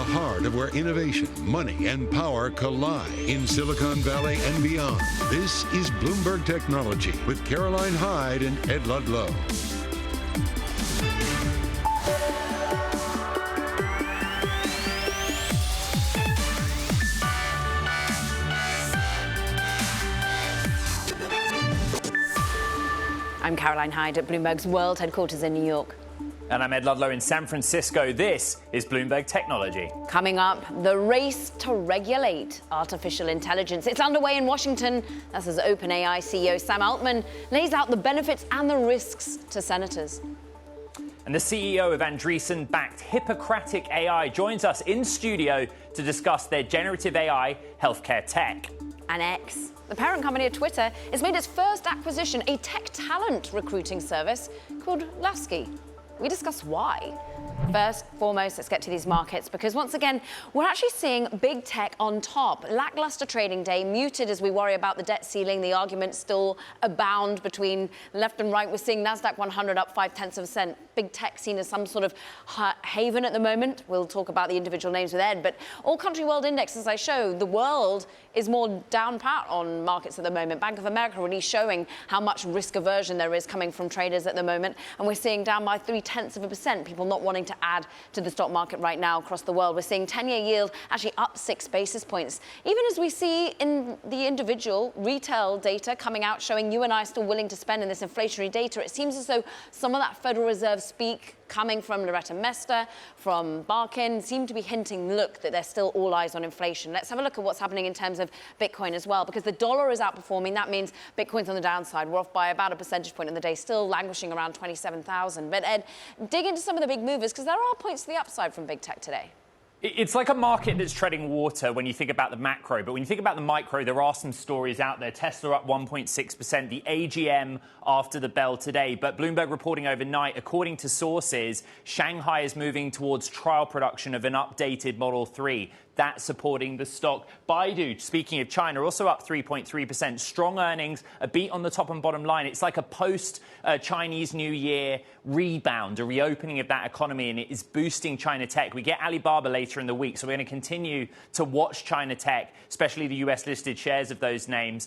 heart of where innovation, money, and power collide in Silicon Valley and beyond. This is Bloomberg Technology with Caroline Hyde and Ed Ludlow. I'm Caroline Hyde at Bloomberg's world headquarters in New York. And I'm Ed Ludlow in San Francisco. This is Bloomberg Technology. Coming up, the race to regulate artificial intelligence. It's underway in Washington. That's as OpenAI CEO Sam Altman lays out the benefits and the risks to senators. And the CEO of Andreessen-backed Hippocratic AI joins us in studio to discuss their generative AI healthcare tech. And X, the parent company of Twitter, has made its first acquisition, a tech talent recruiting service called Lasky. We discuss why. First, foremost, let's get to these markets, because once again, we're actually seeing big tech on top. Lackluster trading day, muted as we worry about the debt ceiling. The arguments still abound between left and right. We're seeing NASDAQ 100 up 0.5%. Big tech seen as some sort of haven at the moment. We'll talk about the individual names with Ed, but all country world index, as I show, the world is more down pat on markets at the moment. Bank of America really showing how much risk aversion there is coming from traders at the moment. And we're seeing down by 0.3%, people not wanting to add to the stock market right now across the world. We're seeing 10-year yield actually up 6 basis points. Even as we see in the individual retail data coming out showing you and I are still willing to spend in this inflationary data, it seems as though some of that Federal Reserve speak coming from Loretta Mester, from Barkin, seem to be hinting, look, that they're still all eyes on inflation. Let's have a look at what's happening in terms of Bitcoin as well, because the dollar is outperforming. That means Bitcoin's on the downside. We're off by about a percentage point in the day, still languishing around 27,000. But Ed, dig into some of the big movers, because there are points to the upside from big tech today. It's like a market that's treading water when you think about the macro, but when you think about the micro, there are some stories out there. Tesla up 1.6%, the AGM after the bell today. But Bloomberg reporting overnight, according to sources, Shanghai is moving towards trial production of an updated Model 3. That's supporting the stock. Baidu, speaking of China, also up 3.3%. Strong earnings, a beat on the top and bottom line. It's like a post-Chinese New Year rebound, a reopening of that economy, and it is boosting China tech. We get Alibaba later in the week, so we're going to continue to watch China tech, especially the US-listed shares of those names.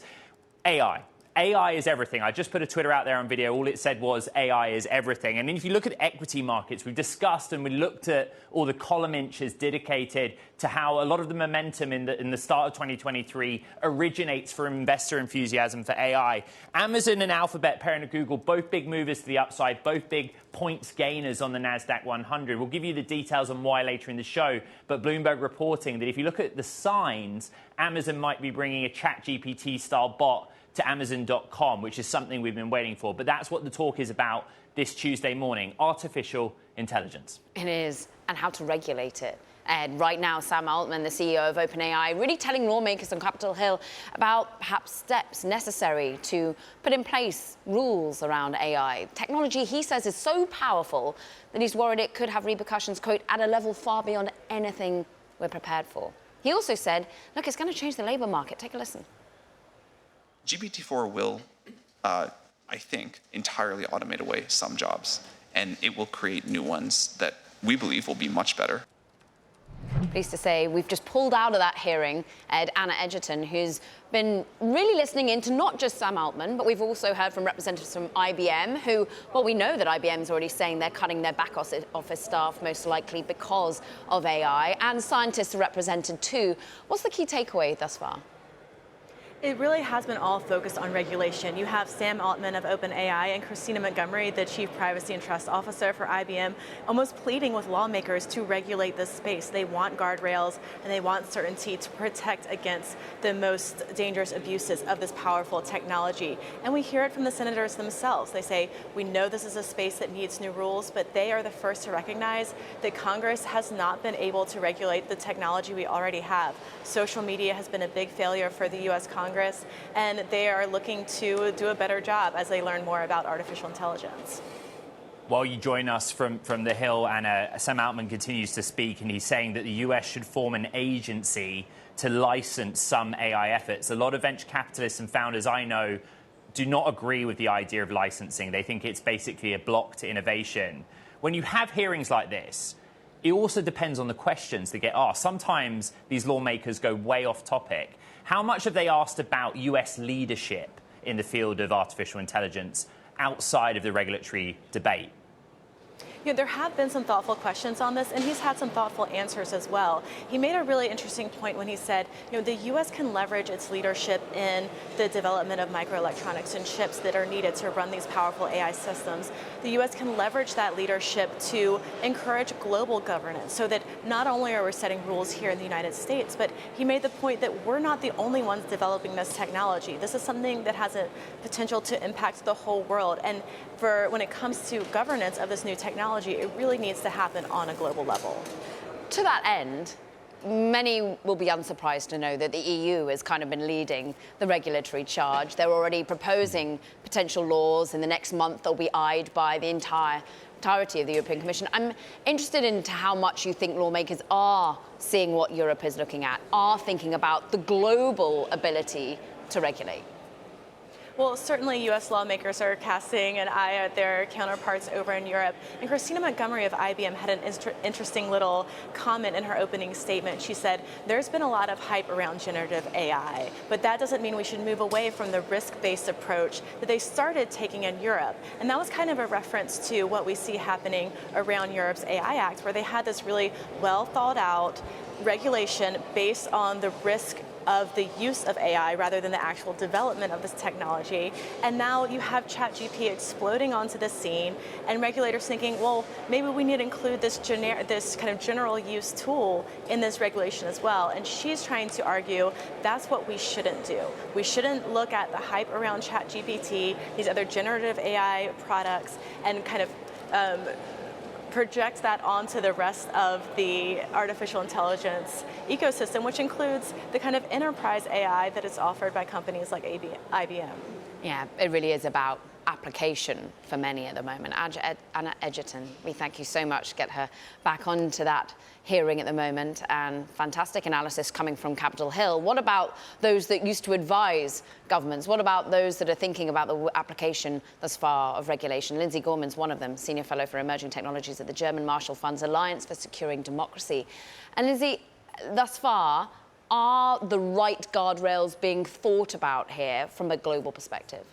AI. AI is everything. I just put a Twitter out there on video. All it said was AI is everything. And then if you look at equity markets, we've discussed and we looked at all the column inches dedicated to how a lot of the momentum in the start of 2023 originates from investor enthusiasm for AI. Amazon and Alphabet, parent of Google, both big movers to the upside, both big points gainers on the NASDAQ 100. We'll give you the details on why later in the show, but Bloomberg reporting that if you look at the signs, Amazon might be bringing a ChatGPT-style bot to Amazon.com, which is something we've been waiting for. But that's what the talk is about this Tuesday morning, artificial intelligence. It is, and how to regulate it. And right now, Sam Altman, the CEO of OpenAI, really telling lawmakers on Capitol Hill about perhaps steps necessary to put in place rules around AI. Technology, he says, is so powerful that he's worried it could have repercussions, quote, at a level far beyond anything we're prepared for. He also said, look, it's going to change the labor market. Take a listen. GPT-4 will, I think, entirely automate away some jobs, and it will create new ones that we believe will be much better. Pleased to say we've just pulled out of that hearing Anna Edgerton, who's been really listening in to not just Sam Altman, but we've also heard from representatives from IBM who, well, we know that IBM's already saying they're cutting their back office staff most likely because of AI, and scientists are represented too. What's the key takeaway thus far? It really has been all focused on regulation. You have Sam Altman of OpenAI and Christina Montgomery, the Chief Privacy and Trust Officer for IBM, almost pleading with lawmakers to regulate this space. They want guardrails and they want certainty to protect against the most dangerous abuses of this powerful technology. And we hear it from the senators themselves. They say, we know this is a space that needs new rules, but they are the first to recognize that Congress has not been able to regulate the technology we already have. Social media has been a big failure for the U.S. Congress, and they are looking to do a better job as they learn more about artificial intelligence. While you join us from the Hill, Anna, Sam Altman continues to speak, and he's saying that the US should form an agency to license some AI efforts. A lot of venture capitalists and founders I know do not agree with the idea of licensing. They think it's basically a block to innovation. When you have hearings like this, it also depends on the questions that get asked. Sometimes these lawmakers go way off topic. How much have they asked about US leadership in the field of artificial intelligence outside of the regulatory debate? There have been some thoughtful questions on this, and he's had some thoughtful answers as well. He made a really interesting point when he said, the U.S. can leverage its leadership in the development of microelectronics and chips that are needed to run these powerful AI systems. The U.S. can leverage that leadership to encourage global governance so that not only are we setting rules here in the United States, but he made the point that we're not the only ones developing this technology. This is something that has a potential to impact the whole world. And when it comes to governance of this new technology, it really needs to happen on a global level. To that end, many will be unsurprised to know that the EU has kind of been leading the regulatory charge. They're already proposing potential laws. In the next month, they'll be eyed by the entirety of the European Commission. I'm interested in how much you think lawmakers are seeing what Europe is looking at, are thinking about the global ability to regulate. Well, certainly U.S. lawmakers are casting an eye at their counterparts over in Europe. And Christina Montgomery of IBM had an interesting little comment in her opening statement. She said, there's been a lot of hype around generative AI, but that doesn't mean we should move away from the risk-based approach that they started taking in Europe. And that was kind of a reference to what we see happening around Europe's AI Act, where they had this really well thought out regulation based on the risk of the use of AI rather than the actual development of this technology. And now you have ChatGPT exploding onto the scene, and regulators thinking, well, maybe we need to include this kind of general use tool in this regulation as well. And she's trying to argue that's what we shouldn't do. We shouldn't look at the hype around ChatGPT, these other generative AI products, and kind of project that onto the rest of the artificial intelligence ecosystem, which includes the kind of enterprise AI that is offered by companies like IBM. Yeah, it really is about application for many at the moment. Anna Edgerton, we thank you so much. Get her back onto that hearing at the moment, and fantastic analysis coming from Capitol Hill. What about those that used to advise governments? What about those that are thinking about the application thus far of regulation? Lindsay Gorman's one of them, Senior Fellow for Emerging Technologies at the German Marshall Fund's Alliance for Securing Democracy. And Lindsay, thus far, are the right guardrails being thought about here from a global perspective?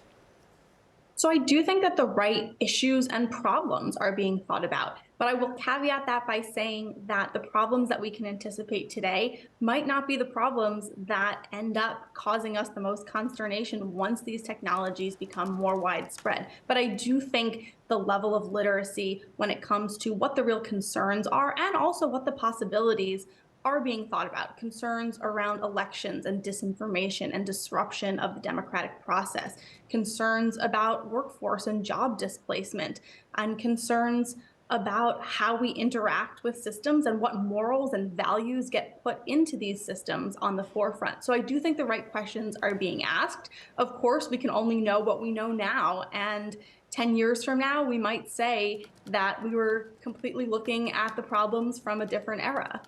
So I do think that the right issues and problems are being thought about. But I will caveat that by saying that the problems that we can anticipate today might not be the problems that end up causing us the most consternation once these technologies become more widespread. But I do think the level of literacy when it comes to what the real concerns are and also what the possibilities are being thought about. Concerns around elections and disinformation and disruption of the democratic process, concerns about workforce and job displacement, and concerns about how we interact with systems and what morals and values get put into these systems on the forefront. So I do think the right questions are being asked. Of course, we can only know what we know now, and 10 years from now, we might say that we were completely looking at the problems from a different era.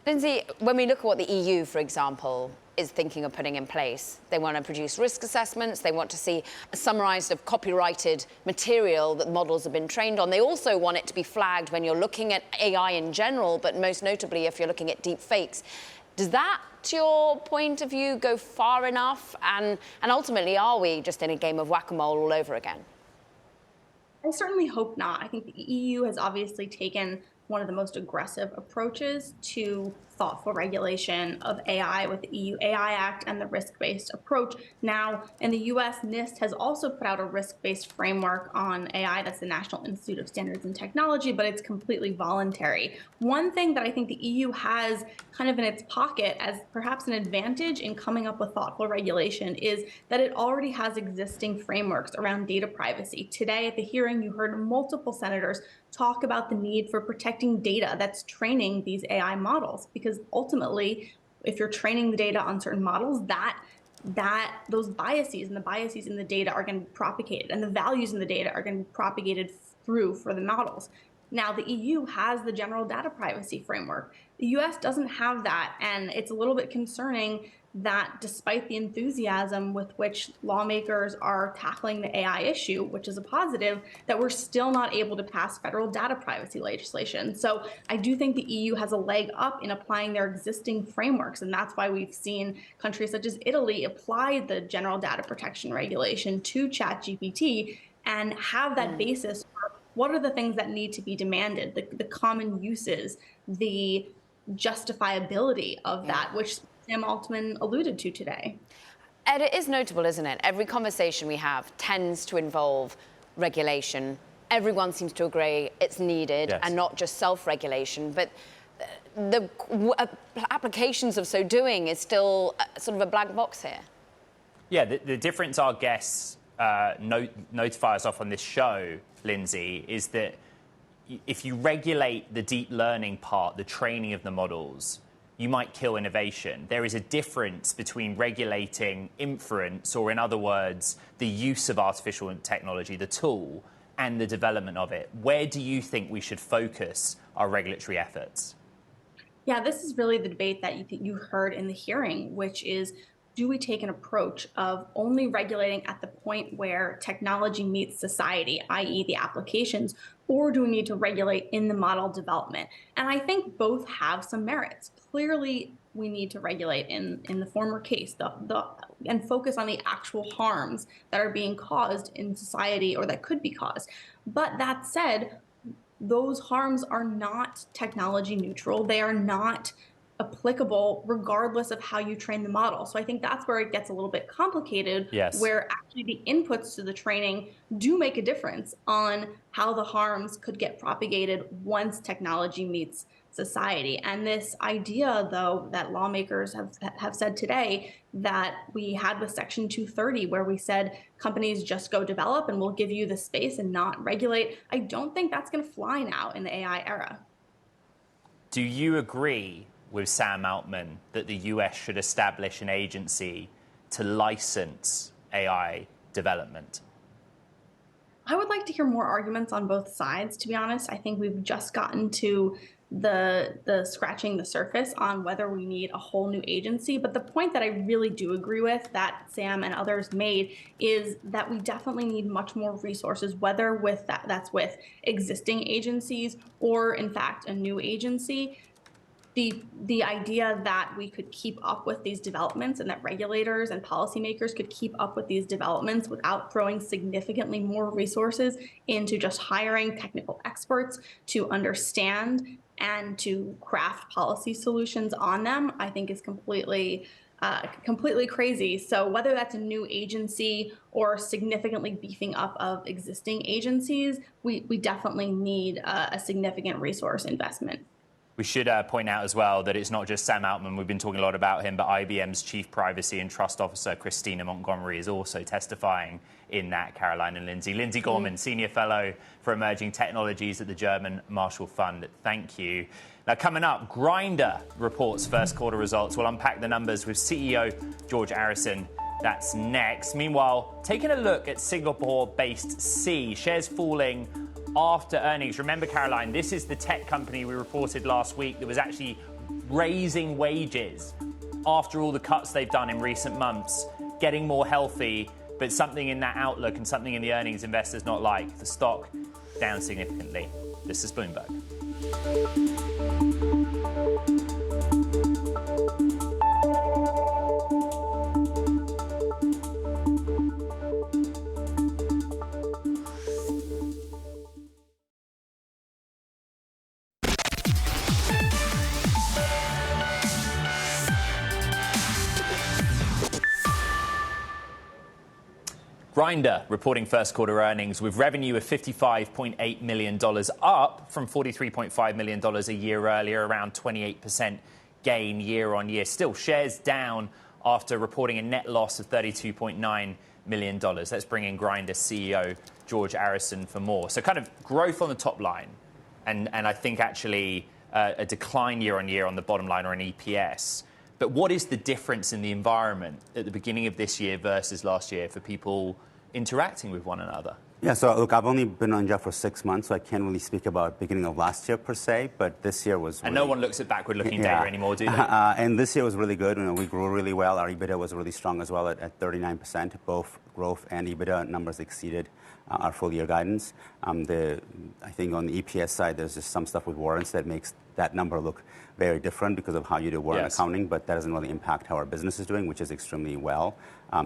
Lindsay, when we look at what the EU, for example, is thinking of putting in place, they want to produce risk assessments, they want to see a summarized of copyrighted material that models have been trained on. They also want it to be flagged when you're looking at AI in general, but most notably if you're looking at deep fakes. Does that, to your point of view, go far enough? And ultimately, are we just in a game of whack-a-mole all over again? I certainly hope not. I think the EU has obviously taken one of the most aggressive approaches to thoughtful regulation of AI with the EU AI Act and the risk-based approach. Now, in the US, NIST has also put out a risk-based framework on AI. That's the National Institute of Standards and Technology, but it's completely voluntary. One thing that I think the EU has kind of in its pocket as perhaps an advantage in coming up with thoughtful regulation is that it already has existing frameworks around data privacy. Today at the hearing, you heard multiple senators talk about the need for protecting data that's training these AI models, because ultimately, if you're training the data on certain models, those biases and the biases in the data are going to be propagated, and the values in the data are going to be propagated through for the models. Now, the EU has the general data privacy framework. The US doesn't have that, and it's a little bit concerning that despite the enthusiasm with which lawmakers are tackling the AI issue, which is a positive, that we're still not able to pass federal data privacy legislation. So I do think the EU has a leg up in applying their existing frameworks, and that's why we've seen countries such as Italy apply the general data protection regulation to ChatGPT and have that basis for what are the things that need to be demanded, the common uses, the justifiability of that, which Sam Altman alluded to today. Ed, it is notable, isn't it? Every conversation we have tends to involve regulation. Everyone seems to agree it's needed, and not just self-regulation, but the applications of so doing is still sort of a black box here. Yeah, the difference our guests notify us off on this show, Lindsay, is that if you regulate the deep learning part, the training of the models, you might kill innovation. There is a difference between regulating inference, or in other words, the use of artificial technology, the tool, and the development of it. Where do you think we should focus our regulatory efforts? Yeah, this is really the debate that you heard in the hearing, which is, do we take an approach of only regulating at the point where technology meets society, i.e. the applications, or do we need to regulate in the model development? And I think both have some merits. Clearly, we need to regulate in the former case, and focus on the actual harms that are being caused in society or that could be caused. But that said, those harms are not technology neutral. They are not applicable regardless of how you train the model. So I think that's where it gets a little bit complicated, where actually the inputs to the training do make a difference on how the harms could get propagated once technology meets society. And this idea, though, that lawmakers have said today that we had with Section 230, where we said companies just go develop and we'll give you the space and not regulate, I don't think that's going to fly now in the AI era. Do you agree with Sam Altman that the US should establish an agency to license AI development? I would like to hear more arguments on both sides, to be honest. I think we've just gotten to the scratching the surface on whether we need a whole new agency. But the point that I really do agree with, that Sam and others made, is that we definitely need much more resources, whether with that's with existing agencies or, in fact, a new agency. The idea that we could keep up with these developments and that regulators and policymakers could keep up with these developments without throwing significantly more resources into just hiring technical experts to understand and to craft policy solutions on them, I think is completely crazy. So whether that's a new agency or significantly beefing up of existing agencies, we definitely need a significant resource investment. We should point out as well that it's not just Sam Altman. We've been talking a lot about him, but IBM's Chief Privacy and Trust Officer, Christina Montgomery, is also testifying in that, Caroline and Lindsay. Lindsay Gorman, Senior Fellow for Emerging Technologies at the German Marshall Fund. Thank you. Now, coming up, Grindr reports first quarter results. We'll unpack the numbers with CEO George Arison. That's next. Meanwhile, taking a look at Singapore-based Sea, shares falling after earnings. Remember, Caroline, this is the tech company we reported last week that was actually raising wages after all the cuts they've done in recent months, getting more healthy, but something in that outlook and something in the earnings investors not like. The stock down significantly. This is Bloomberg. Grindr reporting first quarter earnings with revenue of $55.8 million, up from $43.5 million a year earlier, around 28% gain year on year. Still, shares down after reporting a net loss of $32.9 million. Let's bring in Grindr CEO George Arison for more. So kind of growth on the top line, and I think actually a decline year on year on the bottom line, or an EPS. But what is the difference in the environment at the beginning of this year versus last year for people interacting with one another? Yeah, so look, I've only been on the job for 6 months, so I can't really speak about beginning of last year per se, but this year was And no one looks at backward-looking data anymore, do they? And this year was really good. We grew really well. Our EBITDA was really strong as well at 39%. Both growth and EBITDA numbers exceeded our full-year guidance. I think on the EPS side, there's just some stuff with warrants that makes that number look very different because of how you do warrant accounting, but that doesn't really impact how our business is doing, which is extremely well.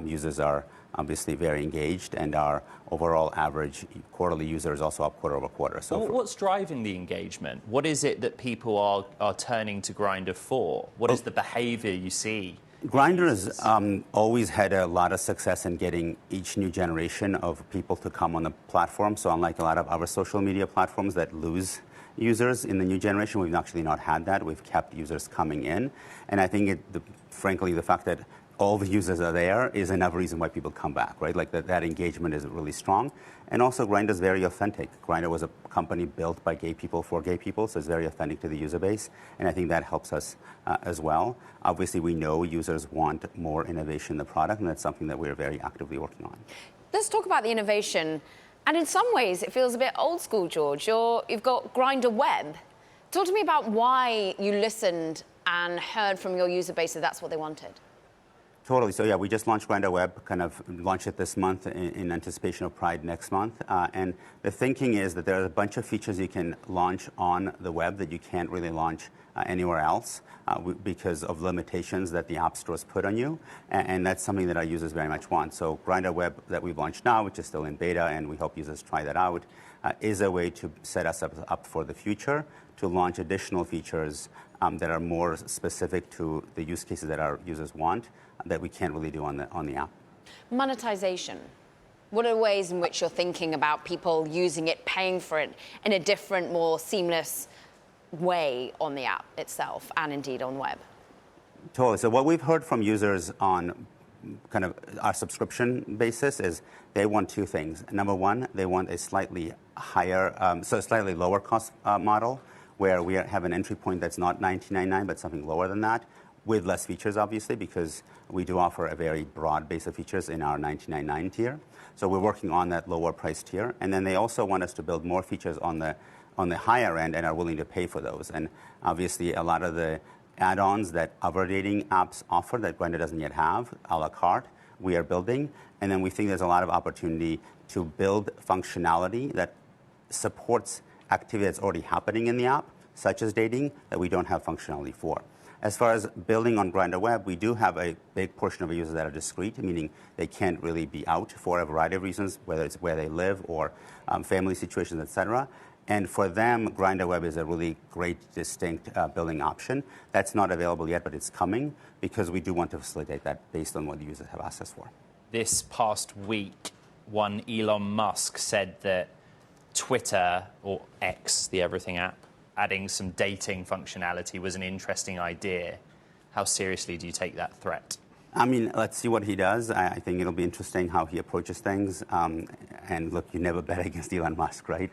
Users are obviously very engaged, and our overall average quarterly user is also up quarter over quarter. So what's driving the engagement? What is it that people are turning to Grindr for? What is the behavior you see? Grindr has always had a lot of success in getting each new generation of people to come on the platform. So unlike a lot of other social media platforms that lose users in the new generation, we've actually not had that. We've kept users coming in. And I think, frankly, the fact that all the users are there is another reason why people come back, right? Like that engagement is really strong. And also, Grindr is very authentic. Grindr was a company built by gay people for gay people, so it's very authentic to the user base. And I think that helps us as well. Obviously, we know users want more innovation in the product, and that's something that we're very actively working on. Let's talk about the innovation. And in some ways, it feels a bit old school, George. You've got Grindr Web. Talk to me about why you listened and heard from your user base that that's what they wanted. Totally. So yeah, we just launched Grindr Web, kind of launched it this month in anticipation of Pride next month. And the thinking is that there are a bunch of features you can launch on the web that you can't really launch anywhere else because of limitations that the app stores put on you. And that's something that our users very much want. So Grindr Web that we've launched now, which is still in beta, and we hope users try that out, is a way to set us up for the future to launch additional features that are more specific to the use cases that our users want that we can't really do on the app. Monetization. What are the ways in which you're thinking about people using it, paying for it in a different, more seamless way on the app itself and indeed on web? Totally. So what we've heard from users on kind of our subscription basis is they want two things. Number one, they want a slightly higher, so a slightly lower cost model where we have an entry point that's not $19.99, but something lower than that, with less features, obviously, because we do offer a very broad base of features in our $19.99 tier. So we're working on that lower price tier. And then they also want us to build more features on the higher end and are willing to pay for those. And obviously, a lot of the add-ons that other dating apps offer that Grindr doesn't yet have, a la carte, we are building. And then we think there's a lot of opportunity to build functionality that supports activity that's already happening in the app, such as dating, that we don't have functionality for. As far as building on Grindr Web, we do have a big portion of our users that are discrete, meaning they can't really be out for a variety of reasons, whether it's where they live or family situations, et cetera. And for them, Grindr Web is a really great, distinct building option. That's not available yet, but it's coming because we do want to facilitate that based on what the users have asked us for. This past week, one Elon Musk said that Twitter, or X, the everything app, adding some dating functionality was an interesting idea. How seriously do you take that threat? I mean, let's see what he does. I think it'll be interesting how he approaches things. And look, you never bet against Elon Musk, right?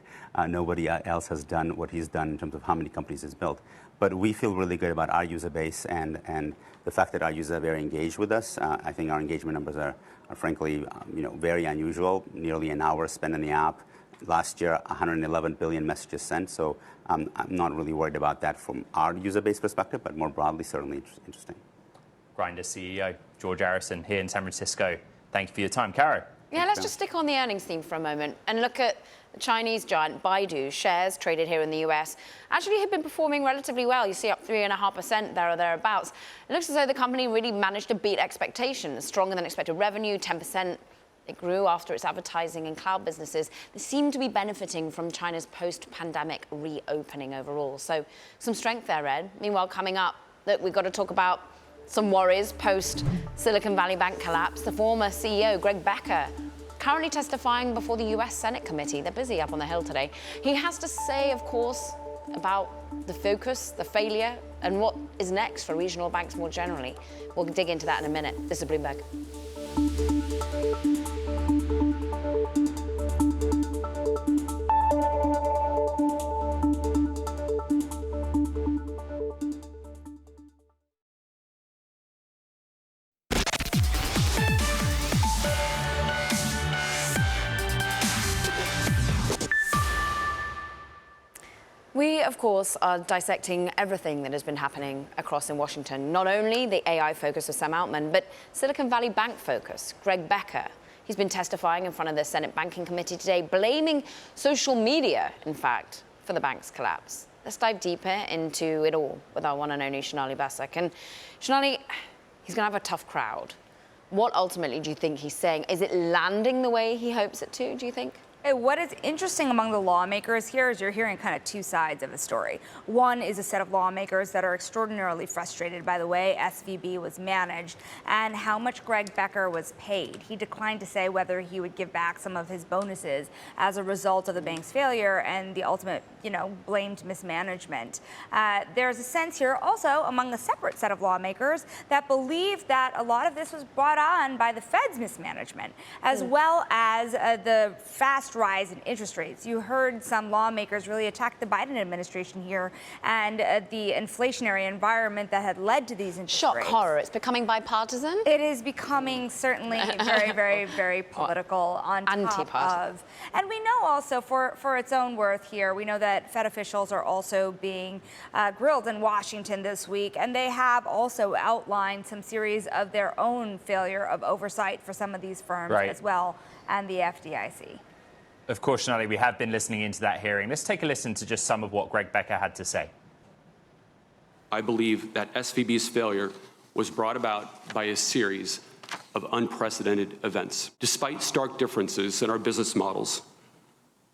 Nobody else has done what he's done in terms of how many companies he's built. But we feel really good about our user base and the fact that our users are very engaged with us. I think our engagement numbers are frankly, very unusual. Nearly an hour spent in the app. Last year, 111 billion messages sent. So I'm not really worried about that from our user base perspective, but more broadly, certainly interesting. Grindr CEO George Arison here in San Francisco. Thank you for your time, Caro. Yeah, let's just stick on the earnings theme for a moment and look at the Chinese giant Baidu. Shares traded here in the US actually have been performing relatively well. You see up 3.5% there or thereabouts. It looks as though the company really managed to beat expectations. Stronger than expected revenue, 10%. It grew after its advertising and cloud businesses. They seem to be benefiting from China's post-pandemic reopening overall. So some strength there, Ed. Meanwhile, coming up, we've got to talk about some worries post-Silicon Valley Bank collapse. The former CEO, Greg Becker, currently testifying before the US Senate committee. They're busy up on the Hill today. He has to say, of course, about the focus, the failure, and what is next for regional banks more generally. We'll dig into that in a minute. This is Bloomberg. We, of course, are dissecting everything that has been happening across in Washington. Not only the AI focus of Sam Altman, but Silicon Valley Bank focus, Greg Becker. He's been testifying in front of the Senate Banking Committee today, blaming social media, in fact, for the bank's collapse. Let's dive deeper into it all with our one and only Sonali Basak. And Sonali, he's going to have a tough crowd. What ultimately do you think he's saying? Is it landing the way he hopes it to, do you think? What is interesting among the lawmakers here is you're hearing kind of two sides of the story. One is a set of lawmakers that are extraordinarily frustrated by the way SVB was managed and how much Greg Becker was paid. He declined to say whether he would give back some of his bonuses as a result of the bank's failure and the ultimate, blamed mismanagement. There's a sense here also among a separate set of lawmakers that believe that a lot of this was brought on by the Fed's mismanagement, as well as the fast rise in interest rates. You heard some lawmakers really attack the Biden administration here and the inflationary environment that had led to these interest rates. Shock horror. It's becoming bipartisan? It is becoming certainly very, very, very political on top of. And we know also for its own worth here, we know that Fed officials are also being grilled in Washington this week, and they have also outlined some series of their own failure of oversight for some of these firms as well, and the FDIC. Of course, Sonali, we have been listening into that hearing. Let's take a listen to just some of what Greg Becker had to say. I believe that SVB's failure was brought about by a series of unprecedented events. Despite stark differences in our business models,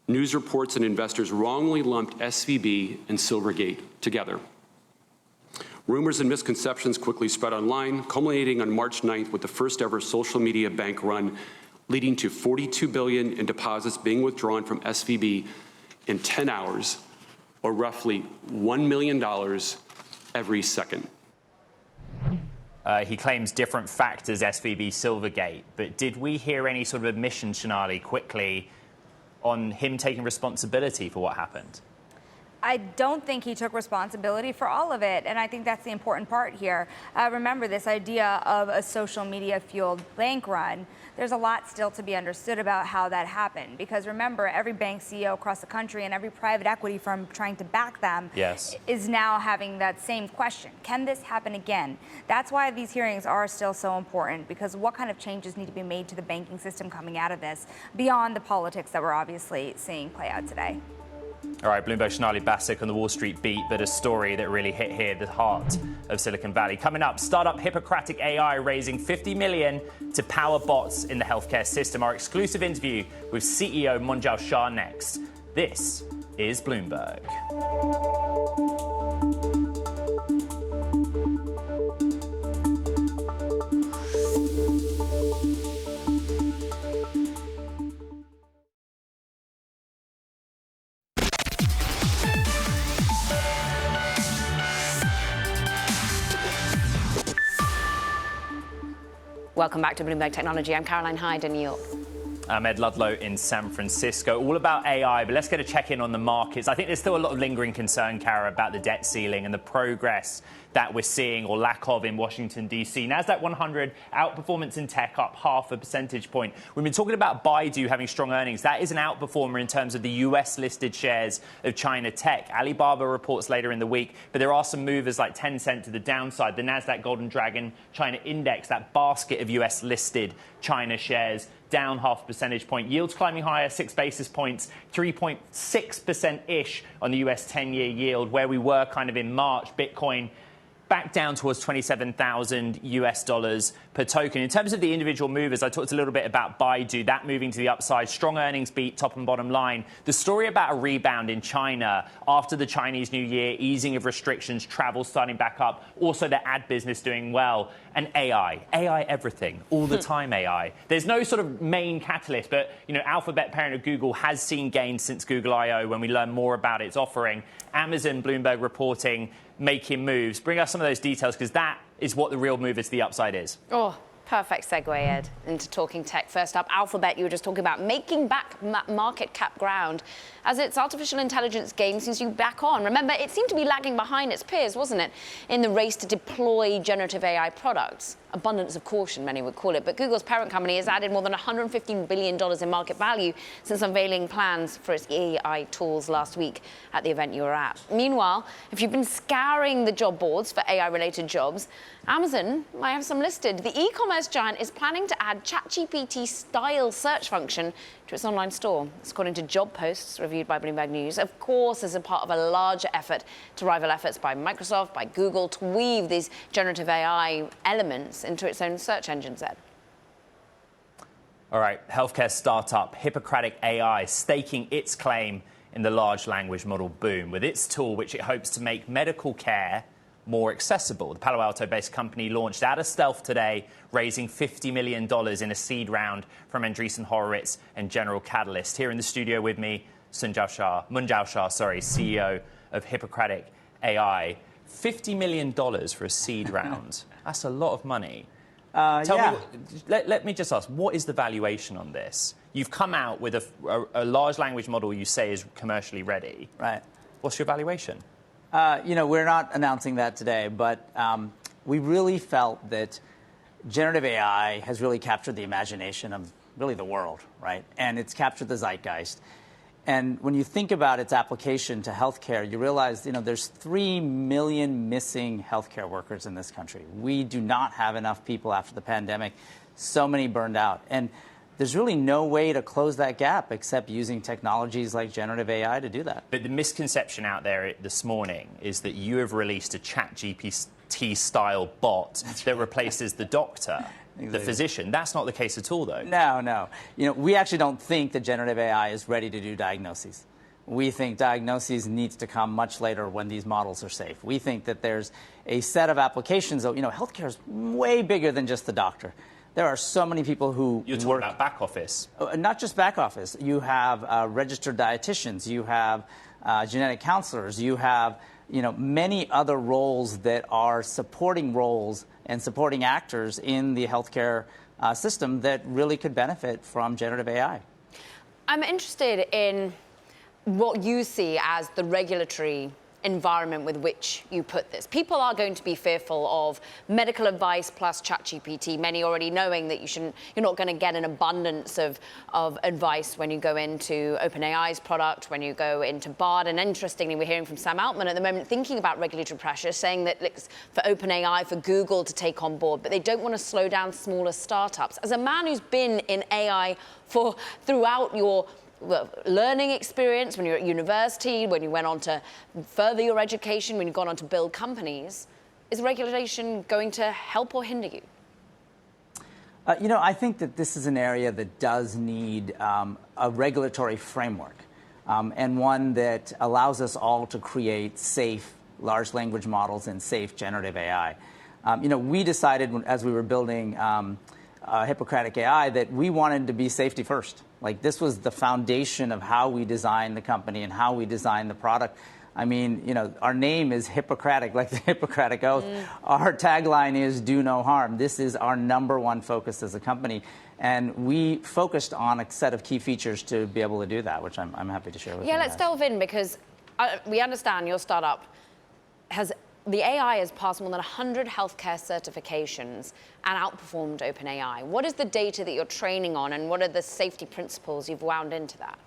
news reports and investors wrongly lumped SVB and Silvergate together. Rumors and misconceptions quickly spread online, culminating on March 9th with the first ever social media bank run, leading to $42 billion in deposits being withdrawn from SVB in 10 hours, or roughly $1 million every second. He claims different factors, SVB, Silvergate, but did we hear any sort of admission, Sonali, quickly on him taking responsibility for what happened? I don't think he took responsibility for all of it, and I think that's the important part here. Remember, this idea of a social media-fueled bank run, there's a lot still to be understood about how that happened. Because remember, every bank CEO across the country and every private equity firm trying to back them is now having that same question. Can this happen again? That's why these hearings are still so important, because what kind of changes need to be made to the banking system coming out of this, beyond the politics that we're obviously seeing play out today. All right, Bloomberg Sonali Basak on the Wall Street beat, but a story that really hit here, the heart of Silicon Valley. Coming up, startup Hippocratic AI raising $50 million to power bots in the healthcare system. Our exclusive interview with CEO Monjal Shah next. This is Bloomberg. Welcome back to Bloomberg Technology. I'm Caroline Hyde in New York. I'm Ed Ludlow in San Francisco. All about AI, but let's get a check-in on the markets. I think there's still a lot of lingering concern, Cara, about the debt ceiling and the progress that we're seeing, or lack of, in Washington, D.C. NASDAQ 100 outperformance in tech up 0.5 percentage point. We've been talking about Baidu having strong earnings. That is an outperformer in terms of the U.S.-listed shares of China tech. Alibaba reports later in the week, but there are some movers like Tencent to the downside. The NASDAQ Golden Dragon China Index, that basket of U.S.-listed China shares, down 0.5 percentage point. Yields climbing higher, 6 basis points, 3.6%-ish on the US 10-year yield, where we were kind of in March. Bitcoin back down towards $27,000 per token. In terms of the individual movers, I talked a little bit about Baidu, that moving to the upside. Strong earnings beat, top and bottom line. The story about a rebound in China after the Chinese New Year, easing of restrictions, travel starting back up, also the ad business doing well, and AI everything, all the time AI. There's no sort of main catalyst, but Alphabet, parent of Google, has seen gains since Google I.O. when we learn more about its offering. Amazon, Bloomberg reporting, making moves. Bring us some of those details, because that is what the real mover to the upside is. Oh, perfect segue, Ed, into talking tech. First up, Alphabet, you were just talking about making back market cap ground as its artificial intelligence game seems to be back on. Remember, it seemed to be lagging behind its peers, wasn't it, in the race to deploy generative AI products. abundance of caution, many would call it. But Google's parent company has added more than $115 billion in market value since unveiling plans for its AI tools last week at the event you were at. Meanwhile, if you've been scouring the job boards for AI-related jobs, Amazon might have some listed. The e-commerce giant is planning to add ChatGPT-style search function to its online store. It's according to job posts reviewed by Bloomberg News. Of course, as a part of a larger effort to rival efforts by Microsoft, by Google, to weave these generative AI elements into its own search engines, Ed. All right, healthcare startup Hippocratic AI staking its claim in the large language model boom with its tool, which it hopes to make medical care more accessible. The Palo Alto-based company launched out of stealth today, raising $50 million in a seed round from Andreessen Horowitz and General Catalyst. Here in the studio with me, Munjal Shah, CEO of Hippocratic AI. $50 million for a seed round. That's a lot of money. Let me just ask, what is the valuation on this? You've come out with a large language model you say is commercially ready. Right. What's your valuation? We're not announcing that today, but we really felt that generative AI has really captured the imagination of really the world, right? And it's captured the zeitgeist. And when you think about its application to healthcare, you realize, there's 3 million missing healthcare workers in this country. We do not have enough people after the pandemic, so many burned out. And there's really no way to close that gap except using technologies like generative AI to do that. But the misconception out there this morning is that you have released a ChatGPT-style bot that replaces the doctor, the physician. That's not the case at all, though. No. We actually don't think that generative AI is ready to do diagnoses. We think diagnoses needs to come much later when these models are safe. We think that there's a set of applications, though, healthcare is way bigger than just the doctor. There are so many people who You're talking about back office. Not just back office. You have registered dietitians. You have genetic counselors. You have, many other roles that are supporting roles and supporting actors in the healthcare system that really could benefit from generative AI. I'm interested in what you see as the regulatory environment with which you put this. People are going to be fearful of medical advice plus ChatGPT, many already knowing that you're not going to get an abundance of advice when you go into OpenAI's product, when you go into Bard. And interestingly, we're hearing from Sam Altman at the moment thinking about regulatory pressure, saying that it's for OpenAI, for Google to take on board, but they don't want to slow down smaller startups. As a man who's been in AI throughout your learning experience, when you're at university, when you went on to further your education, when you've gone on to build companies, is regulation going to help or hinder you? I think that this is an area that does need a regulatory framework and one that allows us all to create safe large language models and safe generative AI. We decided as we were building Hippocratic AI that we wanted to be safety first. Like, this was the foundation of how we designed the company and how we designed the product. I mean, our name is Hippocratic, like the Hippocratic Oath. Our tagline is do no harm. This is our number one focus as a company. And we focused on a set of key features to be able to do that, which I'm happy to share with you. Yeah, let's delve in, because we understand your startup the AI has passed more than 100 healthcare certifications and outperformed OpenAI. What is the data that you're training on, and what are the safety principles you've wound into that?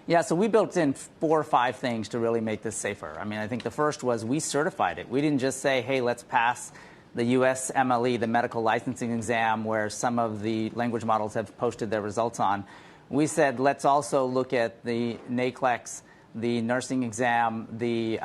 Yeah, so we built in 4 or 5 things to really make this safer. I mean, I think the first was we certified it. We didn't just say, hey, let's pass the USMLE, the medical licensing exam, where some of the language models have posted their results on. We said, let's also look at the NACLEX, the nursing exam, the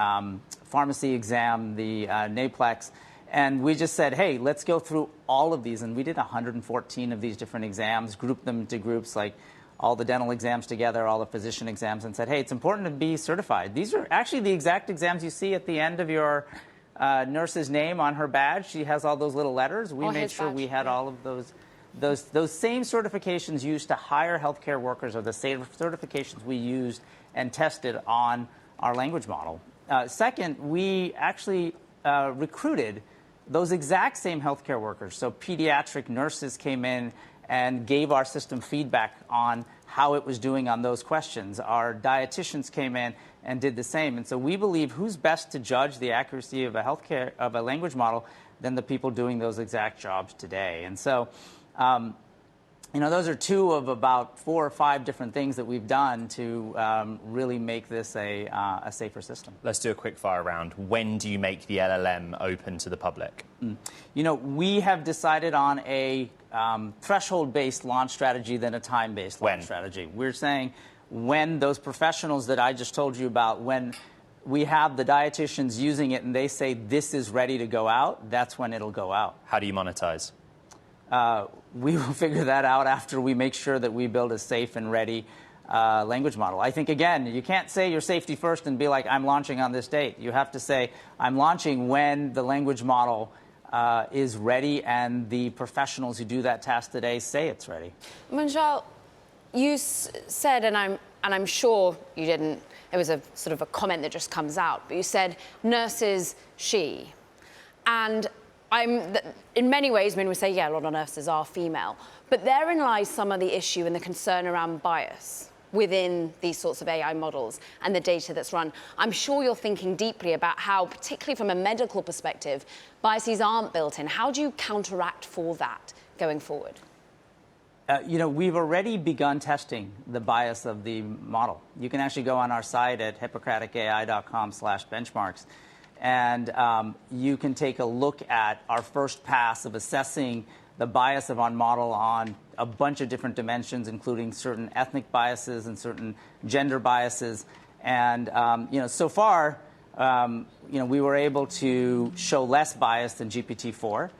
pharmacy exam, the NAPLEX. And we just said, hey, let's go through all of these. And we did 114 of these different exams, grouped them into groups, like all the dental exams together, all the physician exams, and said, hey, it's important to be certified. These are actually the exact exams you see at the end of your nurse's name on her badge. She has all those little letters. We made sure we had all of those same certifications used to hire healthcare workers are the same certifications we used and tested on our language model. Second, we actually recruited those exact same healthcare workers. So pediatric nurses came in and gave our system feedback on how it was doing on those questions. Our dietitians came in and did the same. And so we believe who's best to judge the accuracy of a language model than the people doing those exact jobs today. And so, those are two of about 4 or 5 different things that we've done to really make this a safer system. Let's do a quick fire round. When do you make the LLM open to the public? We have decided on a threshold-based launch strategy than a time-based launch strategy. We're saying when those professionals that I just told you about, when we have the dietitians using it and they say this is ready to go out, that's when it'll go out. How do you monetize? We will figure that out after we make sure that we build a safe and ready language model. I think, again, you can't say your safety first and be like, I'm launching on this date. You have to say, I'm launching when the language model is ready and the professionals who do that task today say it's ready. Munjal, you said, and I'm sure you didn't, it was a sort of a comment that just comes out, but you said nurses, she. And in many ways, we say, yeah, a lot of nurses are female. But therein lies some of the issue and the concern around bias within these sorts of AI models and the data that's run. I'm sure you're thinking deeply about how, particularly from a medical perspective, biases aren't built in. How do you counteract for that going forward? We've already begun testing the bias of the model. You can actually go on our site at hippocraticai.com/benchmarks. And you can take a look at our first pass of assessing the bias of our model on a bunch of different dimensions, including certain ethnic biases and certain gender biases. And so far, we were able to show less bias than GPT-4,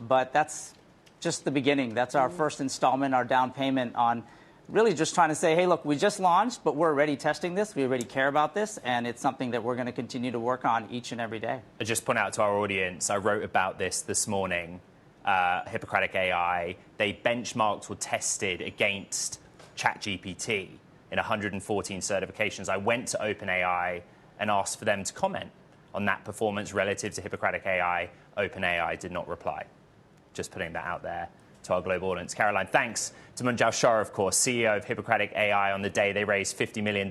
but that's just the beginning. That's our first installment, our down payment on really just trying to say, hey, look, we just launched, but we're already testing this. We already care about this, and it's something that we're going to continue to work on each and every day. I just point out to our audience, I wrote about this morning, Hippocratic AI. They benchmarked or tested against ChatGPT in 114 certifications. I went to OpenAI and asked for them to comment on that performance relative to Hippocratic AI. OpenAI did not reply. Just putting that out there to our global audience. Caroline, thanks to Munjal Shah, of course, CEO of Hippocratic AI. On the day, they raised $50 million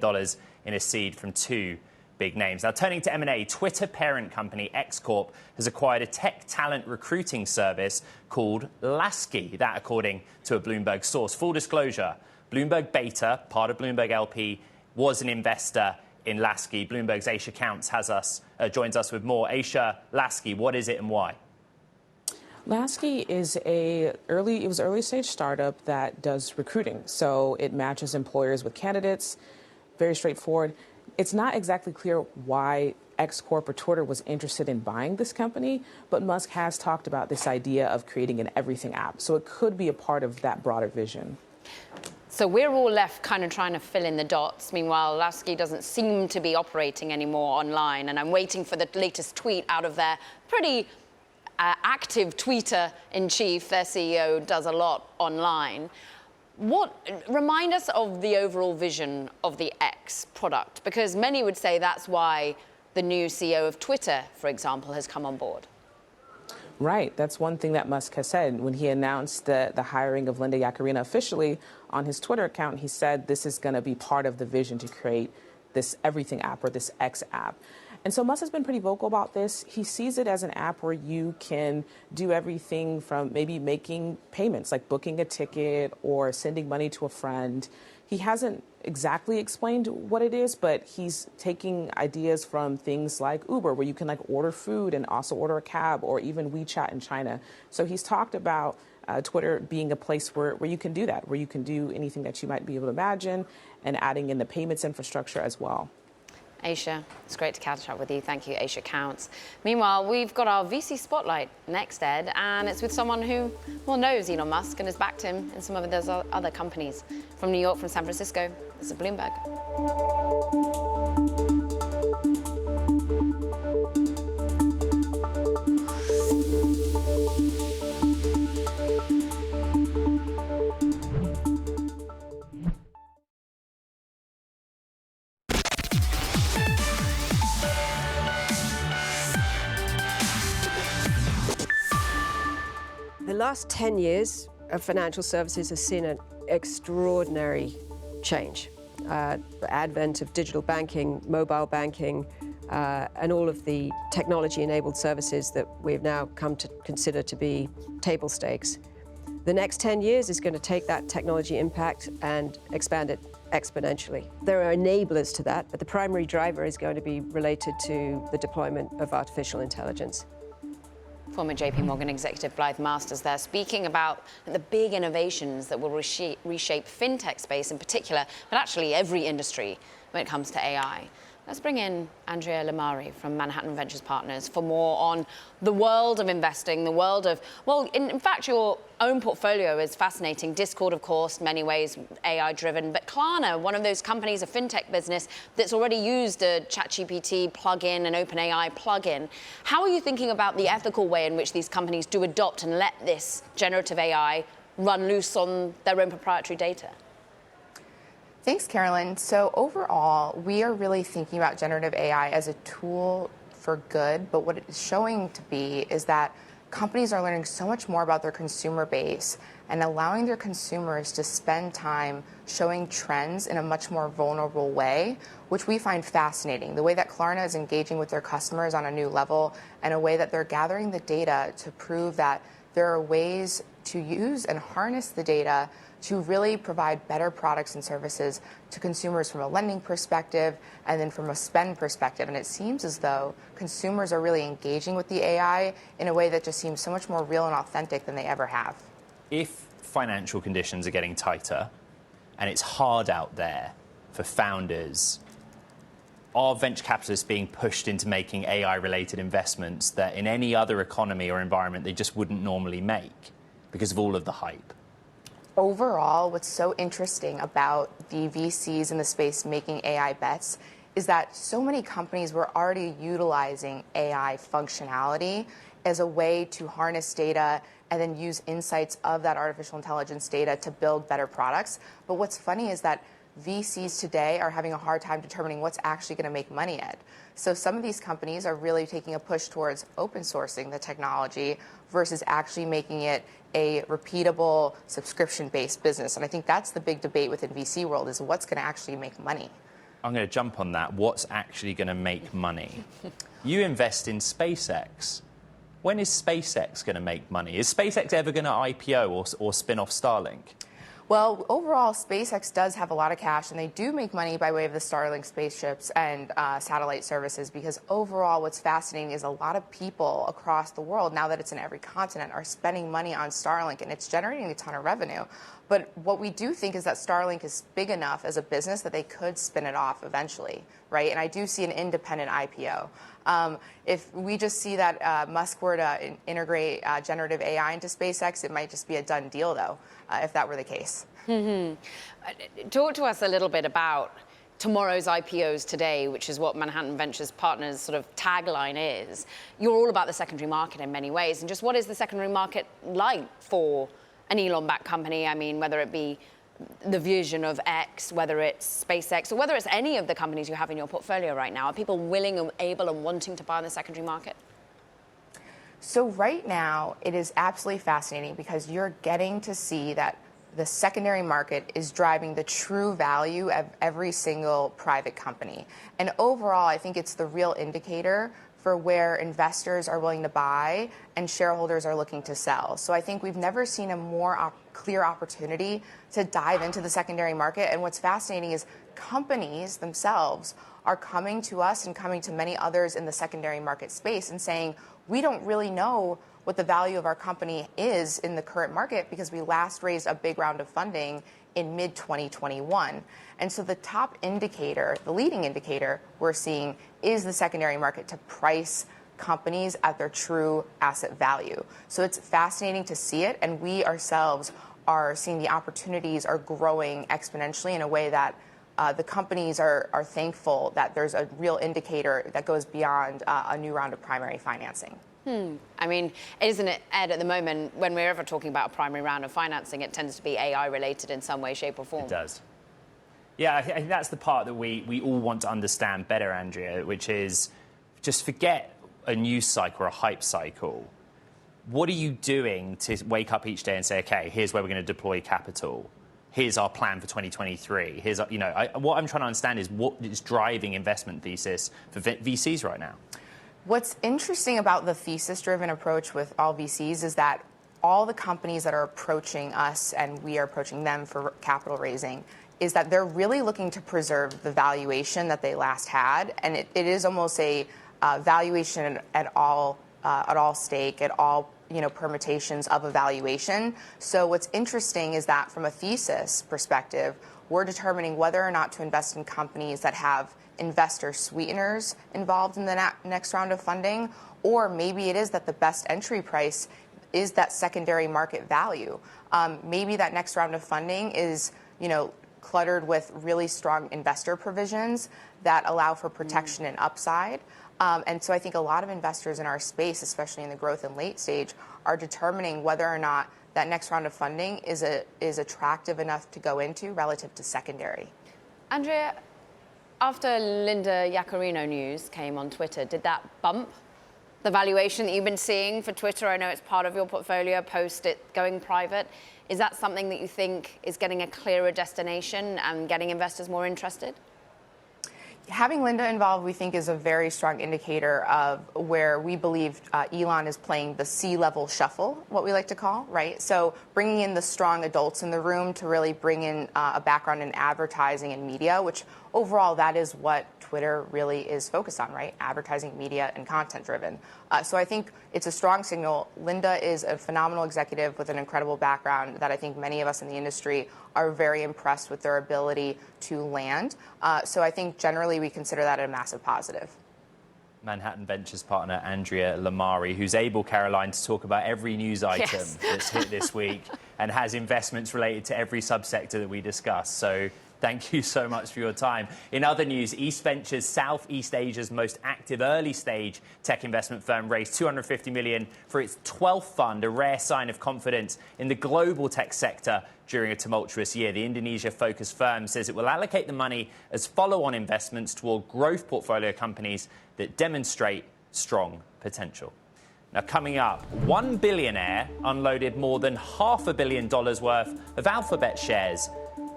in a seed from 2 big names. Now, turning to M&A, Twitter parent company X Corp has acquired a tech talent recruiting service called Lasky. That, according to a Bloomberg source. Full disclosure, Bloomberg Beta, part of Bloomberg LP, was an investor in Lasky. Bloomberg's Aisha Counts joins us with more. Aisha, Lasky, what is it and why? Lasky is an early stage startup that does recruiting. So it matches employers with candidates. Very straightforward. It's not exactly clear why X Corp or Twitter was interested in buying this company, but Musk has talked about this idea of creating an everything app. So it could be a part of that broader vision. So we're all left kind of trying to fill in the dots. Meanwhile, Lasky doesn't seem to be operating anymore online, and I'm waiting for the latest tweet out of their pretty active tweeter-in-chief. Their CEO does a lot online. Remind us of the overall vision of the X product, because many would say that's why the new CEO of Twitter, for example, has come on board. Right. That's one thing that Musk has said. When he announced the hiring of Linda Yaccarino officially on his Twitter account, he said this is going to be part of the vision to create this everything app or this X app. And so Musk has been pretty vocal about this. He sees it as an app where you can do everything from maybe making payments, like booking a ticket or sending money to a friend. He hasn't exactly explained what it is, but he's taking ideas from things like Uber, where you can order food and also order a cab, or even WeChat in China. So he's talked about Twitter being a place where you can do that, where you can do anything that you might be able to imagine, and adding in the payments infrastructure as well. Aisha, it's great to catch up with you. Thank you, Aisha Counts. Meanwhile, we've got our VC Spotlight next, Ed, and it's with someone who, knows Elon Musk and has backed him in some of those other companies. From New York, from San Francisco, this is Bloomberg. The last 10 years financial services has seen an extraordinary change. The advent of digital banking, mobile banking, and all of the technology-enabled services that we've now come to consider to be table stakes. The next 10 years is going to take that technology impact and expand it exponentially. There are enablers to that, but the primary driver is going to be related to the deployment of artificial intelligence. Former JP Morgan executive Blythe Masters there, speaking about the big innovations that will reshape fintech space in particular, but actually every industry when it comes to AI. Let's bring in Andrea Limari from Manhattan Ventures Partners for more on the world of investing, the world of, well, in fact, your own portfolio is fascinating. Discord, of course, many ways AI-driven, but Klarna, one of those companies, a fintech business that's already used a ChatGPT plugin, an OpenAI plugin. How are you thinking about the ethical way in which these companies do adopt and let this generative AI run loose on their own proprietary data? Thanks, Caroline. So overall, we are really thinking about generative AI as a tool for good, but what it's showing to be is that companies are learning so much more about their consumer base and allowing their consumers to spend time showing trends in a much more vulnerable way, which we find fascinating. The way that Klarna is engaging with their customers on a new level and a way that they're gathering the data to prove that there are ways to use and harness the data to really provide better products and services to consumers from a lending perspective and then from a spend perspective. And it seems as though consumers are really engaging with the AI in a way that just seems so much more real and authentic than they ever have. If financial conditions are getting tighter and it's hard out there for founders, are venture capitalists being pushed into making AI-related investments that in any other economy or environment they just wouldn't normally make because of all of the hype? Overall, what's so interesting about the VCs in the space making AI bets is that so many companies were already utilizing AI functionality as a way to harness data and then use insights of that artificial intelligence data to build better products. But what's funny is that VCs today are having a hard time determining what's actually going to make money at. So some of these companies are really taking a push towards open sourcing the technology versus actually making it a repeatable subscription-based business. And I think that's the big debate within VC world is what's going to actually make money. I'm going to jump on that. What's actually going to make money? You invest in SpaceX. When is SpaceX going to make money? Is SpaceX ever going to IPO or spin off Starlink? Well, overall, SpaceX does have a lot of cash, and they do make money by way of the Starlink spaceships and satellite services, because overall what's fascinating is a lot of people across the world, now that it's in every continent, are spending money on Starlink, and it's generating a ton of revenue. But what we do think is that Starlink is big enough as a business that they could spin it off eventually, right? And I do see an independent IPO. If we just see that Musk were to integrate generative AI into SpaceX, it might just be a done deal, though, if that were the case. Talk to us a little bit about tomorrow's IPOs today, which is what Manhattan Ventures Partners' sort of tagline is. You're all about the secondary market in many ways, and just what is the secondary market like for an Elon-backed company? I mean, whether it be the vision of X, whether it's SpaceX, or whether it's any of the companies you have in your portfolio right now. Are people willing and able and wanting to buy in the secondary market? So right now, it is absolutely fascinating because you're getting to see that the secondary market is driving the true value of every single private company. And overall, I think it's the real indicator for where investors are willing to buy and shareholders are looking to sell. So I think we've never seen a more clear opportunity to dive into the secondary market. And what's fascinating is companies themselves are coming to us and coming to many others in the secondary market space and saying, we don't really know what the value of our company is in the current market because we last raised a big round of funding in mid-2021. And so the top indicator, the leading indicator we're seeing is the secondary market to price companies at their true asset value. So it's fascinating to see it, and we ourselves are seeing the opportunities are growing exponentially in a way that the companies are thankful that there's a real indicator that goes beyond a new round of primary financing. I mean, isn't it, Ed, at the moment, when we're ever talking about a primary round of financing, it tends to be AI-related in some way, shape, or form? It does. Yeah, I think that's the part that we all want to understand better, Andrea, which is just forget a news cycle or a hype cycle. What are you doing to wake up each day and say, okay, here's where we're going to deploy capital? Here's our plan for 2023. Here's, what I'm trying to understand is what is driving investment thesis for VCs right now. What's interesting about the thesis-driven approach with all VCs is that all the companies that are approaching us and we are approaching them for capital raising is that they're really looking to preserve the valuation that they last had. And it is almost a valuation at all stake, at all permutations of a valuation. So what's interesting is that from a thesis perspective, we're determining whether or not to invest in companies that have investor sweeteners involved in the next round of funding, or maybe it is that the best entry price is that secondary market value. Maybe that next round of funding is, cluttered with really strong investor provisions that allow for protection and upside. And so I think a lot of investors in our space, especially in the growth and late stage, are determining whether or not that next round of funding is attractive enough to go into relative to secondary. Andrea, after Linda Yaccarino news came on Twitter, did that bump the valuation that you've been seeing for Twitter? I know it's part of your portfolio post it going private. Is that something that you think is getting a clearer destination and getting investors more interested? Having Linda involved, we think, is a very strong indicator of where we believe Elon is playing the C-level shuffle, what we like to call, right? So bringing in the strong adults in the room to really bring in a background in advertising and media, which overall that is what Twitter really is focused on, right? Advertising, media, and content driven. So I think it's a strong signal. Linda is a phenomenal executive with an incredible background that I think many of us in the industry are very impressed with their ability to land. So I think generally we consider that a massive positive. Manhattan Ventures partner Andrea Lamari, who's able, Caroline, to talk about every news item that's hit this week and has investments related to every subsector that we discuss. So thank you so much for your time. In other news, East Ventures, Southeast Asia's most active early-stage tech investment firm, raised $250 million for its 12th fund, a rare sign of confidence in the global tech sector during a tumultuous year. The Indonesia-focused firm says it will allocate the money as follow-on investments toward growth portfolio companies that demonstrate strong potential. Now, coming up, one billionaire unloaded more than $500 million worth of Alphabet shares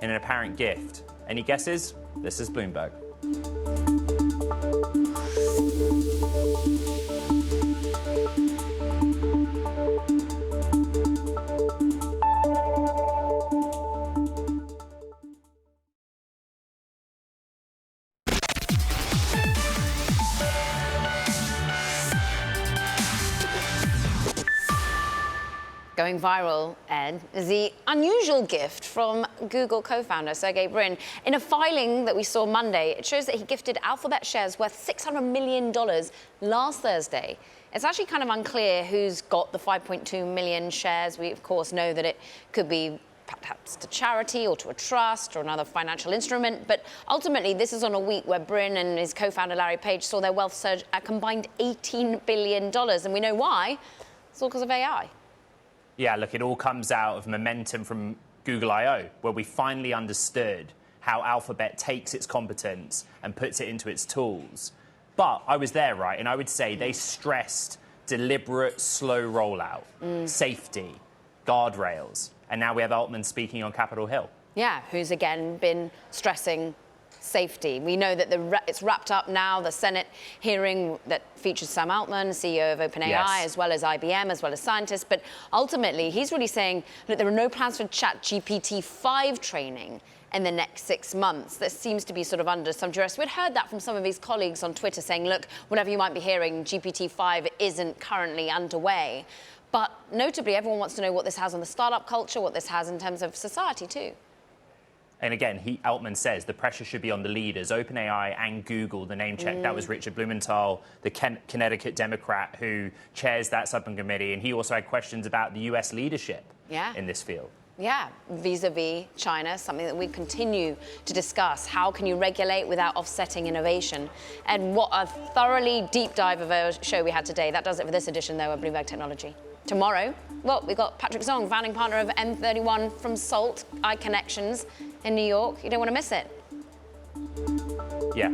in an apparent gift. Any guesses? This is Bloomberg. Going viral, Ed, is the unusual gift from Google co-founder Sergey Brin. In a filing that we saw Monday, it shows that he gifted Alphabet shares worth $600 million last Thursday. It's actually kind of unclear who's got the 5.2 million shares. We, of course, know that it could be perhaps to charity or to a trust or another financial instrument. But ultimately, this is on a week where Brin and his co-founder Larry Page saw their wealth surge a combined $18 billion. And we know why. It's all because of AI. Yeah, look, it all comes out of momentum from Google I/O, where we finally understood how Alphabet takes its competence and puts it into its tools. But I was there, right? And I would say they stressed deliberate, slow rollout, safety, guardrails. And now we have Altman speaking on Capitol Hill. Yeah, who's again been stressing safety. We know that it's wrapped up now, the Senate hearing that features Sam Altman, CEO of OpenAI, as well as IBM, as well as scientists. But ultimately, he's really saying that there are no plans for ChatGPT-5 training in the next 6 months. That seems to be sort of under some duress. We'd heard that from some of his colleagues on Twitter saying, look, whatever you might be hearing, GPT-5 isn't currently underway. But notably, everyone wants to know what this has on the startup culture, what this has in terms of society, too. And again, Altman says the pressure should be on the leaders, OpenAI and Google, the name check. That was Richard Blumenthal, the Connecticut Democrat who chairs that subcommittee. And he also had questions about the US leadership in this field. Yeah, vis-a-vis China, something that we continue to discuss. How can you regulate without offsetting innovation? And what a thoroughly deep dive of a show we had today. That does it for this edition, though, of Bloomberg Technology. Tomorrow, well, we've got Patrick Zong, founding partner of M31 from Salt, iConnections in New York. You don't want to miss it. Yeah.